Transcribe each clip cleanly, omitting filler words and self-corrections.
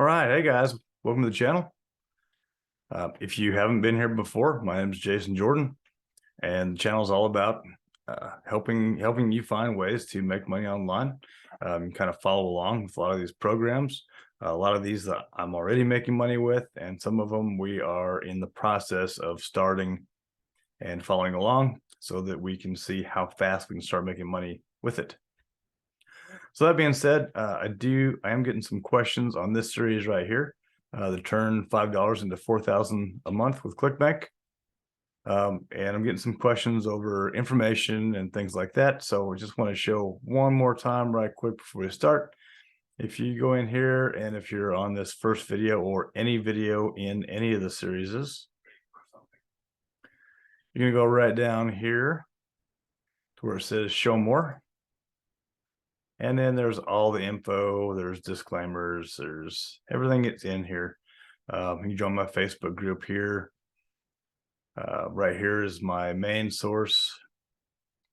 All right, hey guys, welcome to the channel. If you haven't been here before, my name is Jason Jordan, and the channel is all about helping you find ways to make money online. Kind of follow along with a lot of these programs. A lot of these that I'm already making money with, and some of them we are in the process of starting and following along so that we can see how fast we can start making money with it. So that being said, I am getting some questions on this series right here. The turn $5 into $4,000 a month with Clickbank. And I'm getting some questions over information and things like that. So I just want to show one more time right quick before we start. If you go in here and if you're on this first video or any video in any of the series, you're going to go right down here to where it says show more. And then there's all the info, there's disclaimers, there's everything that's in here. You can join my Facebook group here. Right here is my main source.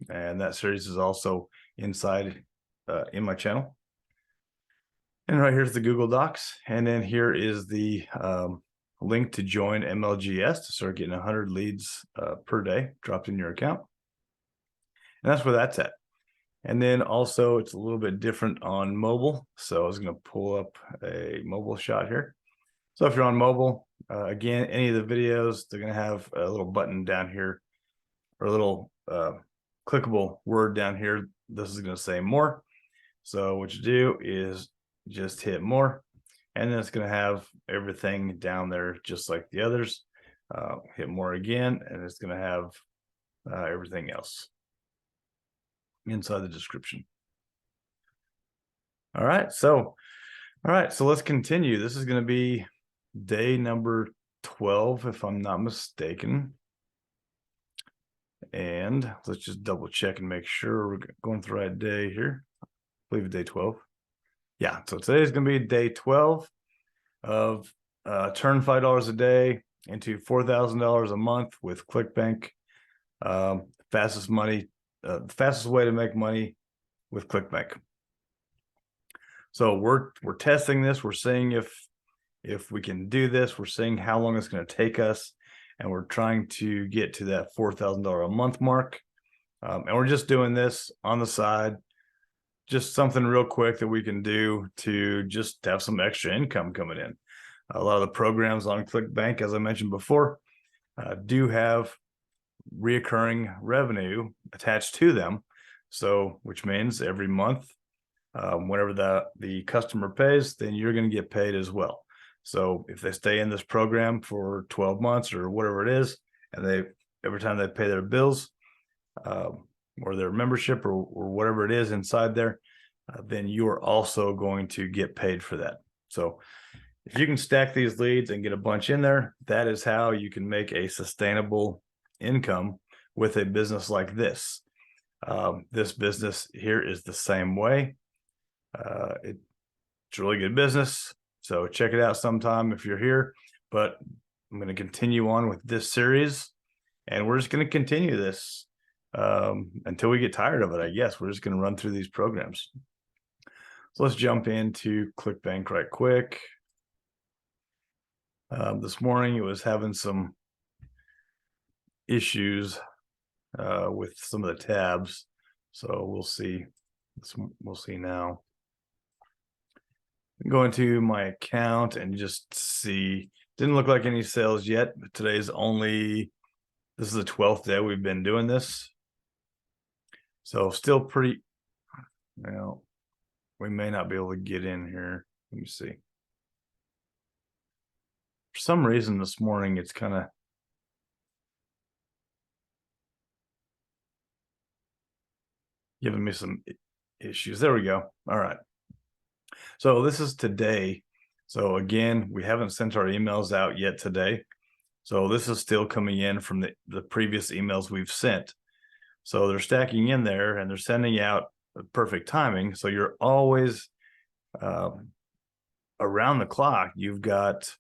And that series is also inside in my channel. And right here's the Google Docs. And then here is the link to join MLGS to start getting 100 leads per day dropped in your account. And that's where that's at. And then also it's a little bit different on mobile. So I was going to pull up a mobile shot here. So if you're on mobile, again, any of the videos, they're going to have a little button down here or a little clickable word down here. This is going to say more. So what you do is just hit more, and then it's going to have everything down there just like the others. Hit more again, and it's going to have everything else inside the description. All right, so let's continue. This is going to be day number 12, if I'm not mistaken. And let's just double check and make sure we're going through the right day here. I believe it's day 12. Yeah, so today's going to be day 12 of turn $5 a day into $4,000 a month with Clickbank. Fastest way to make money with Clickbank. So we're testing this. We're seeing if we can do this. We're seeing how long it's going to take us, and we're trying to get to that $4,000 a month mark. And we're just doing this on the side, just something real quick that we can do to just have some extra income coming in. A lot of the programs on Clickbank, as I mentioned before, do have reoccurring revenue attached to them. So, which means every month, whenever the customer pays, then you're going to get paid as well. So if they stay in this program for 12 months or whatever it is, and every time they pay their bills or their membership or whatever it is inside there, then you are also going to get paid for that. So if you can stack these leads and get a bunch in there, that is how you can make a sustainable income with a business like this. This business here is the same way. It's a really good business. So check it out sometime if you're here. But I'm going to continue on with this series, and we're just going to continue this until we get tired of it, I guess. We're just going to run through these programs. So let's jump into Clickbank right quick. This morning it was having some issues with some of the tabs. So we'll see. We'll see now. Go into my account and just see. Didn't look like any sales yet, but this is the 12th day we've been doing this. So still pretty, well, we may not be able to get in here. Let me see. For some reason this morning, it's kind of giving me some issues. There we go. All right. So this is today. So again, we haven't sent our emails out yet today. So this is still coming in from the previous emails we've sent. So they're stacking in there and they're sending out perfect timing. So you're always around the clock. You've got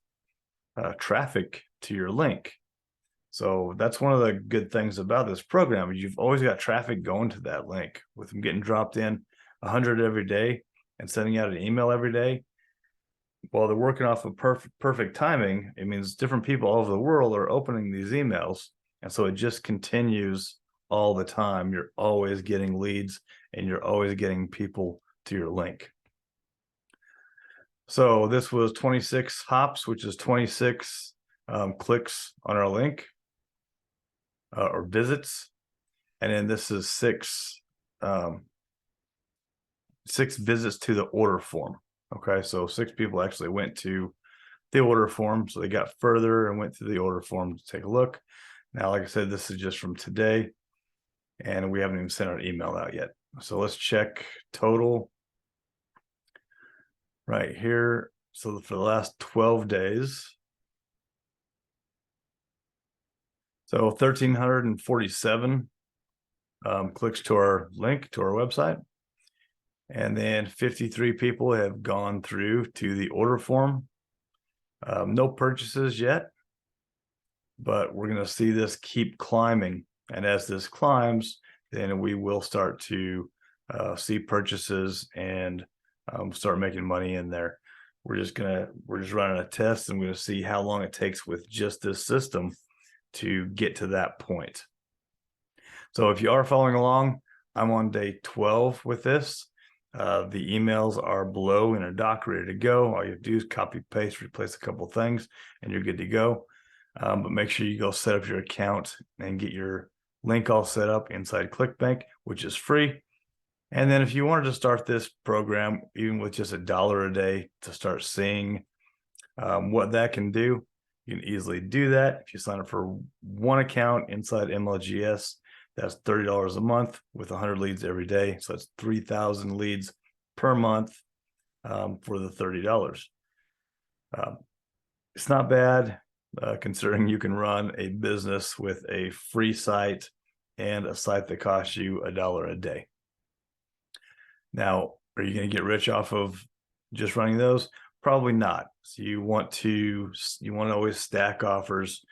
traffic to your link. So that's one of the good things about this program is you've always got traffic going to that link. With them getting dropped in 100 every day and sending out an email every day, while they're working off of perfect timing, it means different people all over the world are opening these emails. And so it just continues all the time. You're always getting leads and you're always getting people to your link. So this was 26 hops, which is 26 clicks on our link or visits. And then this is six visits to the order form. Okay, so 6 people actually went to the order form. So they got further and went to the order form to take a look. Now, like I said, this is just from today, and we haven't even sent our email out yet. So let's check total right here. So for the last 12 days, so 1,347 clicks to our link to our website. And then 53 people have gone through to the order form. No purchases yet, but we're going to see this keep climbing. And as this climbs, then we will start to see purchases and start making money in there. We're just running a test, and we're going to see how long it takes with just this system to get to that point. So if you are following along, I'm on day 12 with this. The emails are below in a doc ready to go. All you have to do is copy, paste, replace a couple things, and you're good to go. But make sure you go set up your account and get your link all set up inside Clickbank, which is free. And then if you wanted to start this program, even with just $1 a day to start seeing what that can do, you can easily do that. If you sign up for one account inside MLGS, that's $30 a month with 100 leads every day. So that's 3,000 leads per month for the $30. It's not bad considering you can run a business with a free site and a site that costs you $1 a day. Now, are you going to get rich off of just running those? Probably not. So you want to always stack offers,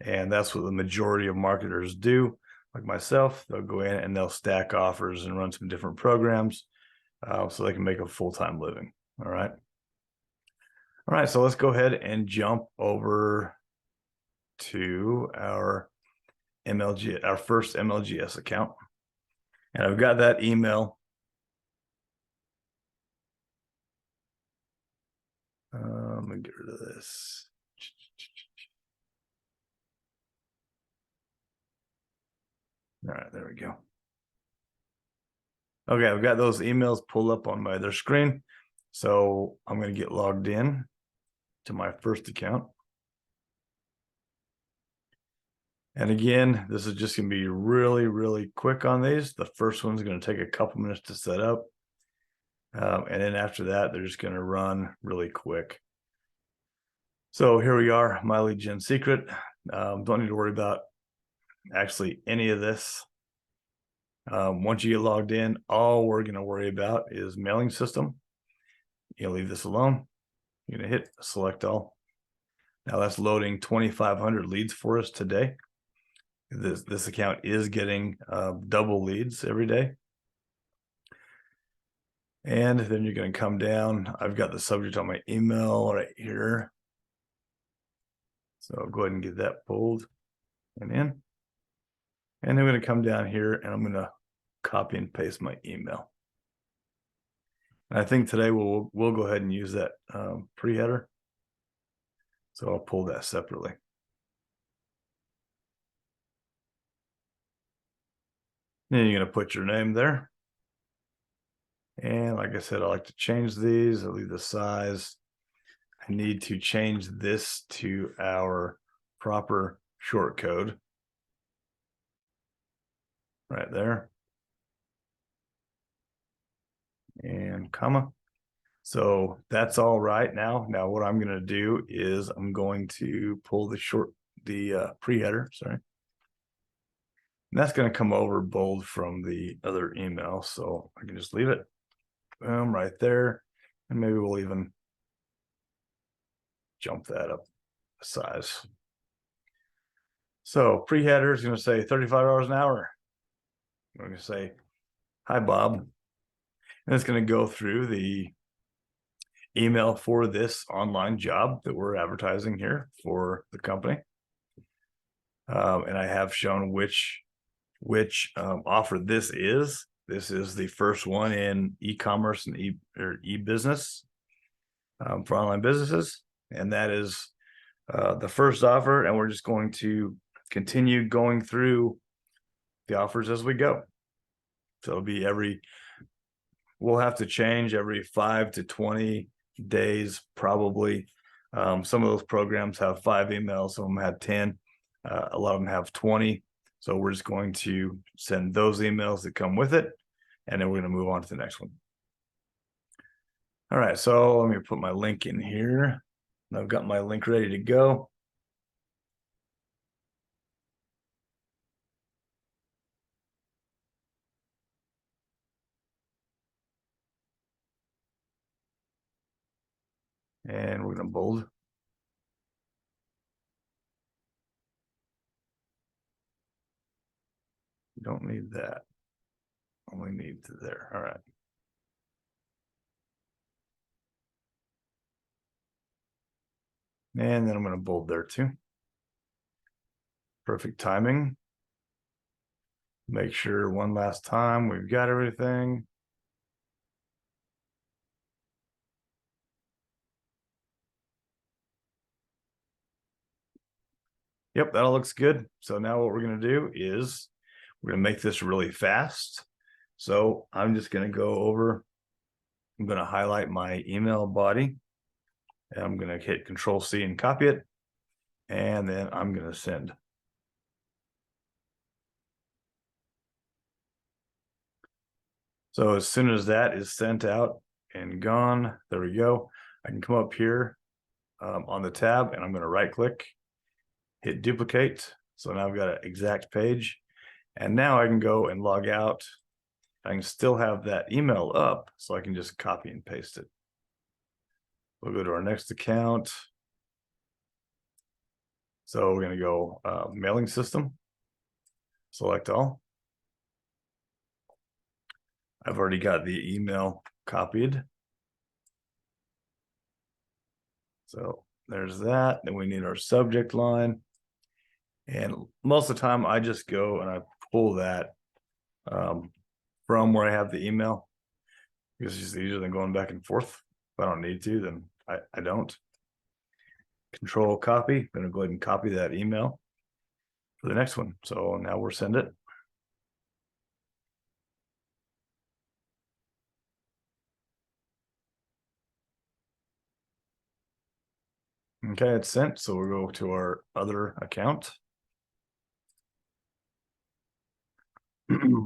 and that's what the majority of marketers do. Like myself, they'll go in and they'll stack offers and run some different programs so they can make a full-time living. All right. So let's go ahead and jump over to our first MLGS account. And I've got that email. Let me get rid of this. All right, there we go. Okay, I've got those emails pulled up on my other screen. So I'm going to get logged in to my first account. And again, this is just going to be really, really quick on these. The first one's going to take a couple minutes to set up. And then after that, they're just going to run really quick. So here we are, my lead gen secret. Don't need to worry about actually any of this. Once you get logged in, all we're going to worry about is mailing system. You'll leave this alone. You're going to hit select all. Now that's loading 2,500 leads for us today. This account is getting double leads every day. And then you're going to come down. I've got the subject on my email right here. So I'll go ahead and get that pulled and in. And I'm going to come down here and I'm going to copy and paste my email. And I think today we'll go ahead and use that pre-header. So I'll pull that separately. Then you're going to put your name there. And like I said, I like to change these. I'll leave the size. I need to change this to our proper short code. Right there. And comma. So that's all right now. Now what I'm going to do is I'm going to pull the pre-header, sorry. And that's going to come over bold from the other email. So I can just leave it. Boom, right there. And maybe we'll even jump that up a size. So pre-header is going to say $35 an hour. I'm going to say, hi, Bob. And it's going to go through the email for this online job that we're advertising here for the company. And I have shown which offer this is. This is the first one in e-commerce and e-business for online businesses. And that is the first offer. And we're just going to continue going through the offers as we go. So it'll be we'll have to change every 5 to 20 days, probably. Some of those programs have 5 emails, some of them have 10, a lot of them have 20. So we're just going to send those emails that come with it, and then we're going to move on to the next one. All right, so let me put my link in here. I've got my link ready to go. And we're going to bold. You don't need that. Only need to there. All right. And then I'm going to bold there too. Perfect timing. Make sure one last time we've got everything. Yep, that all looks good. So now what we're going to do is we're going to make this really fast. So I'm just going to go over, I'm going to highlight my email body, and I'm going to hit Control C and copy it. And then I'm going to send. So as soon as that is sent out and gone, there we go. I can come up here on the tab, and I'm going to right click, hit duplicate. So now I've got an exact page. And now I can go and log out. I can still have that email up, so I can just copy and paste it. We'll go to our next account. So we're going to go mailing system, select all. I've already got the email copied. So there's that. Then we need our subject line. And most of the time I just go and I pull that from where I have the email, because it's just easier than going back and forth. If I don't need to, then I don't. Control copy. I'm going to go ahead and copy that email for the next one. So now we'll send it. Okay, it's sent. So we'll go to our other account.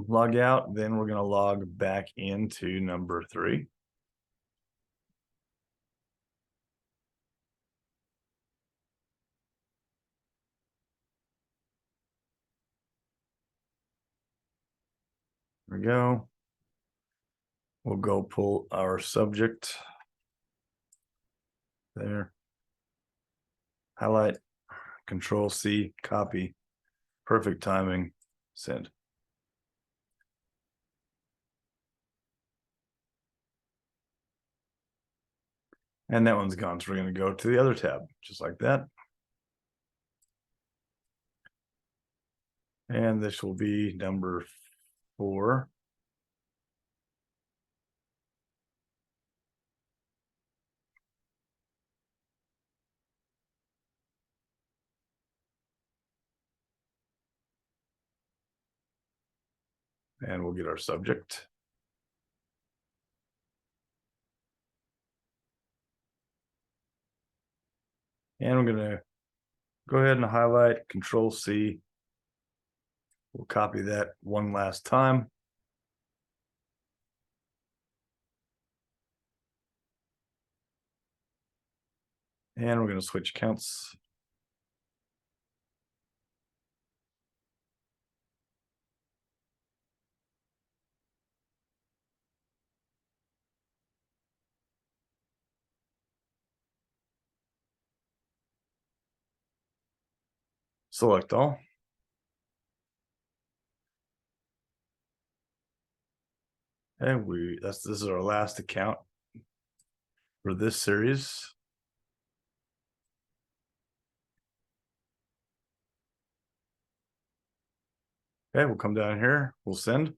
Log out. Then we're going to log back into number 3. There we go. We'll go pull our subject there. Highlight, Control C, copy. Perfect timing, send. And that one's gone. So we're going to go to the other tab, just like that. And this will be number 4. And we'll get our subject. And we're going to go ahead and highlight, Control C. We'll copy that one last time. And we're going to switch counts. Select all. And this is our last account. for this series. Okay, we'll come down here, we'll send.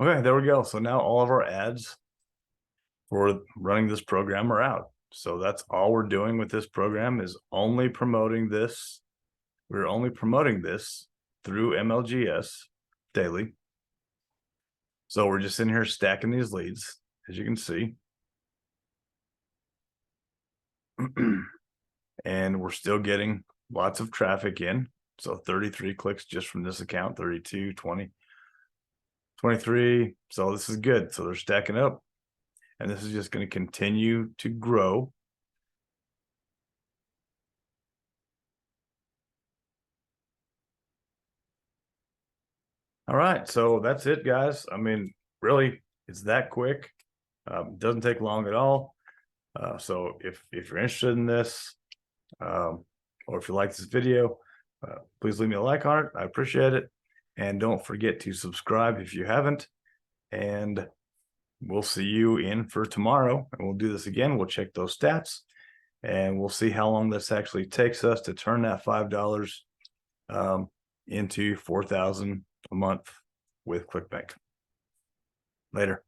Okay, there we go. So now all of our ads for running this program are out. So that's all we're doing with this program is only promoting this. We're only promoting this through MLGS daily. So we're just in here stacking these leads, as you can see. And we're still getting lots of traffic in. So 33 clicks just from this account, 32, 20, 23. So this is good. So they're stacking up. And this is just going to continue to grow. All right, so that's it, guys. I mean, really, it's that quick. Doesn't take long at all. So if you're interested in this, or if you like this video, please leave me a like on it. I appreciate it. And don't forget to subscribe if you haven't. And we'll see you in for tomorrow. And we'll do this again. We'll check those stats. And we'll see how long this actually takes us to turn that $5 into $4,000 a month with Clickbank. Later.